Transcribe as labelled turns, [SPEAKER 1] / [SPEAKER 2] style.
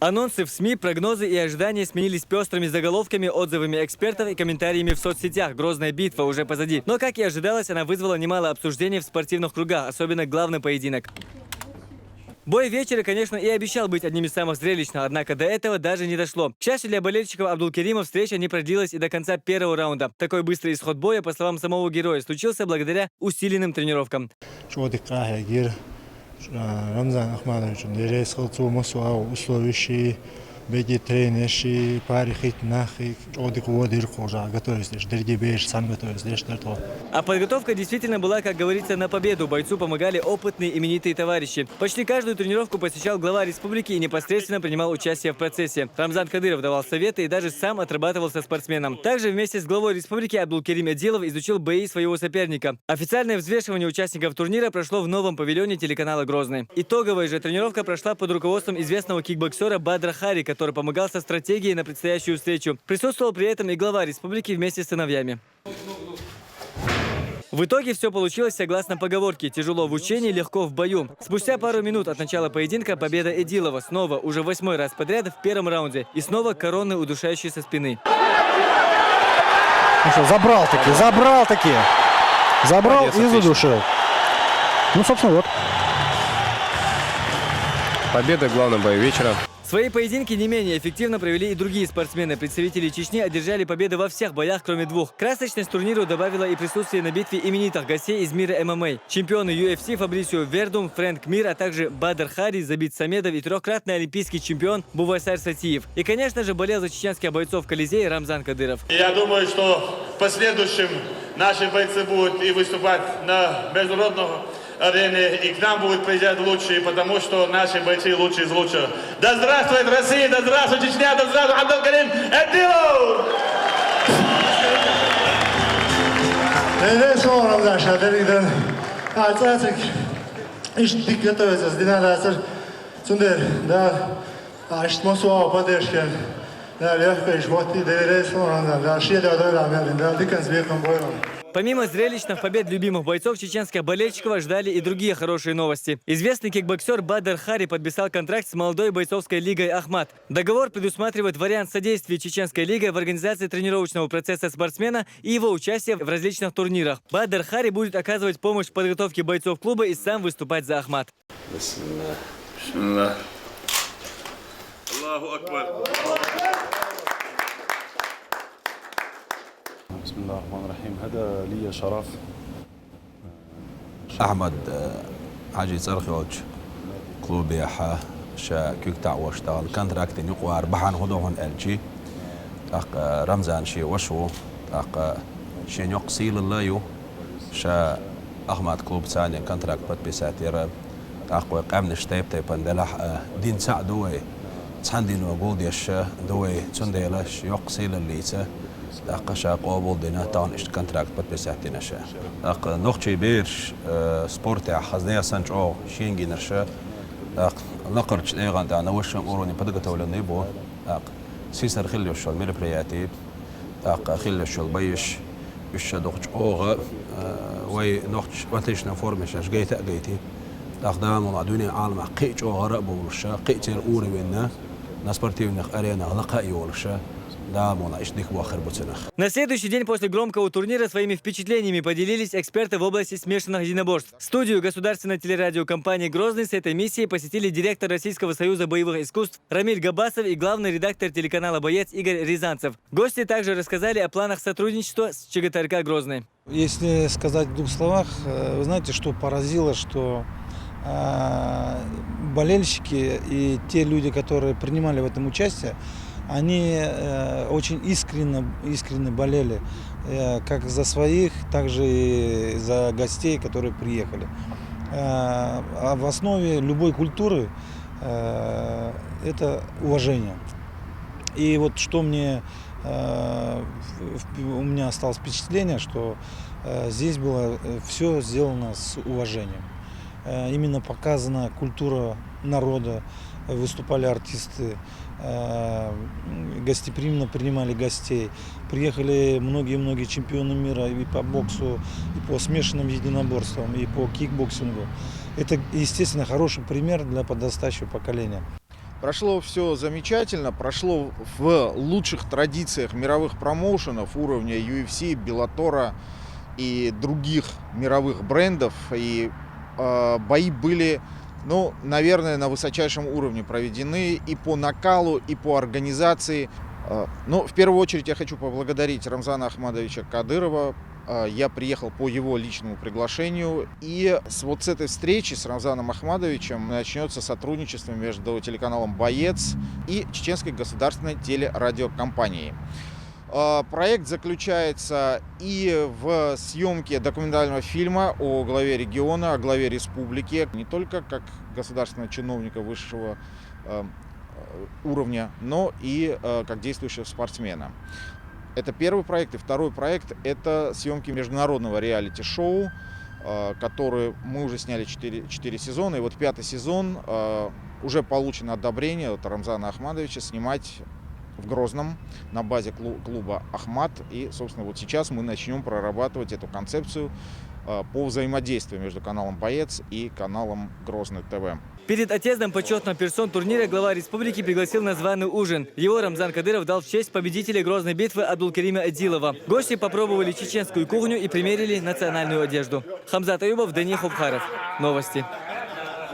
[SPEAKER 1] Анонсы в СМИ, прогнозы и ожидания сменились пестрыми заголовками, отзывами экспертов и комментариями в соцсетях. Грозная битва уже позади. Но, как и ожидалось, она вызвала немало обсуждений в спортивных кругах, особенно главный поединок. Бой вечера, конечно, и обещал быть одним из самых зрелищных, однако до этого даже не дошло. К счастью для болельщиков Абдулкерима, встреча не продлилась и до конца первого раунда. Такой быстрый исход боя, по словам самого героя, случился благодаря усиленным тренировкам.
[SPEAKER 2] Рамзан Ахмадович, дерес хлцу мосуа условищи, беги тренерши, пари хит нахи, одик водир кожа, готовишься, дерги беж, сам готовишься, дерто.
[SPEAKER 1] А подготовка действительно была, как говорится, на победу. Бойцу помогали опытные именитые товарищи. Почти каждую тренировку посещал глава республики и непосредственно принимал участие в процессе. Рамзан Кадыров давал советы и даже сам отрабатывал со спортсменом. Также вместе с главой республики Абдулкерим Эдилов изучил бои своего соперника. Официальное взвешивание участников турнира прошло в новом павильоне телеканала «Грозный». Итоговая же тренировка прошла под руководством известного кикбоксера Бадра Хари, который помогал со стратегией на предстоящую встречу. Присутствовал при этом и глава республики вместе с сыновьями. В итоге все получилось согласно поговорке: тяжело в учении, легко в бою. Спустя пару минут от начала поединка победа Эдилова. Снова, уже 8-й раз подряд в первом раунде. И снова короны, удушающие со спины.
[SPEAKER 3] Ну что, забрал и задушил. Ну, собственно, вот.
[SPEAKER 4] Победа в главном бою вечера.
[SPEAKER 1] Свои поединки не менее эффективно провели и другие спортсмены. Представители Чечни одержали победы во всех боях, кроме двух. Красочность турниру добавила и присутствие на битве именитых гостей из мира ММА. Чемпионы UFC Фабрисио Вердум, Фрэнк Мир, а также Бадр Хари, Забит Самедов и трехкратный олимпийский чемпион Бувайсар Сатиев. И, конечно же, болел за чеченских бойцов Колизея Рамзан Кадыров.
[SPEAKER 5] Я думаю, что в последующем наши бойцы будут и выступать на международном арене, и к нам будут приезжать лучшие, потому что наши бойцы лучшие из лучших. Да здравствует Россия, да здравствует Чечня, да здравствует Абдулкерим Эдилов!
[SPEAKER 1] Помимо зрелищных побед любимых бойцов, чеченских болельщиков ждали и другие хорошие новости. Известный кикбоксер Бадр Хари подписал контракт с молодой бойцовской лигой «Ахмат». Договор предусматривает вариант содействия чеченской лиги в организации тренировочного процесса спортсмена и его участия в различных турнирах. Бадр Хари будет оказывать помощь в подготовке бойцов клуба и сам выступать за «Ахмат».
[SPEAKER 6] بسم الله الرحمن الرحيم هذا لي شرف
[SPEAKER 7] أحمد حاجي صرخوج كلوب ياحا شا كيكتع واشتغل كونتراكتين يقوار بحان هدوهن الجي تاق رمزان شي وشو تاق شين يقصيل الله شا أحمد كلوب ثاني كونتراكت بتبساتير تاق قامن شتيب تيبان دلح دين ساع دوي تساندين وقول يش دوي تسنديلش يقصيل الليسه تاق شا قابل دينا تاون إشت كونتراكت بتبساتينا شا تاق نوخشي بيرش سبورتي حزنيا سانجو شينجي نرشا تاق نقرش ايغان تاعنا وشم اوروني بدقته ولا نيبو تاق سيسر خليو الشغل ميربرياتي تاق خليو الشغل بيش وش دوخش اوغا وي نوخش واتيش نفورمش اش جيتا جيتي تاق دام دنيا عالم قيج اوغا ربو ورشا قيتير اوري وينا на спортивных аренах лака и олша. Да, мона, ишдих вахер буценах.
[SPEAKER 1] На следующий день после громкого турнира своими впечатлениями поделились эксперты в области смешанных единоборств. Студию государственной телерадиокомпании «Грозный» с этой миссией посетили директор Российского союза боевых искусств Рамиль Габасов и главный редактор телеканала «Боец» Игорь Рязанцев. Гости также рассказали о планах сотрудничества с ЧГТРК «Грозный».
[SPEAKER 3] Если сказать в двух словах, вы знаете, что поразило, что болельщики и те люди, которые принимали в этом участие, они очень искренне болели как за своих, так же и за гостей, которые приехали. А в основе любой культуры это уважение. И вот что у меня осталось впечатление, что здесь было все сделано с уважением. Именно показана культура народа, выступали артисты, гостеприимно принимали гостей. Приехали многие чемпионы мира и по боксу, и по смешанным единоборствам, и по кикбоксингу. Это, естественно, хороший пример для подрастающего поколения.
[SPEAKER 8] Прошло все замечательно, прошло в лучших традициях мировых промоушенов уровня UFC, Беллатора и других мировых брендов. И бои были, ну, наверное, на высочайшем уровне проведены и по накалу, и по организации. Но в первую очередь я хочу поблагодарить Рамзана Ахмадовича Кадырова. Я приехал по его личному приглашению. И вот с этой встречи с Рамзаном Ахмадовичем начнется сотрудничество между телеканалом «Боец» и Чеченской государственной телерадиокомпанией. Проект заключается и в съемке документального фильма о главе региона, о главе республики, не только как государственного чиновника высшего уровня, но и как действующего спортсмена. Это первый проект. И второй проект – это съемки международного реалити-шоу, который мы уже сняли 4 сезона. И вот 5-й сезон уже получено одобрение от Рамзана Ахмадовича снимать в Грозном на базе клуба «Ахмат». И, собственно, вот сейчас мы начнем прорабатывать эту концепцию по взаимодействию между каналом «Боец» и каналом «Грозный ТВ».
[SPEAKER 1] Перед отъездом почетных персон турнира глава республики пригласил на званый ужин. Его Рамзан Кадыров дал в честь победителя Грозной битвы Абдулкарима Адилова. Гости попробовали чеченскую кухню и примерили национальную одежду. Хамзат Аюбов, Дани Хубхаров. Новости.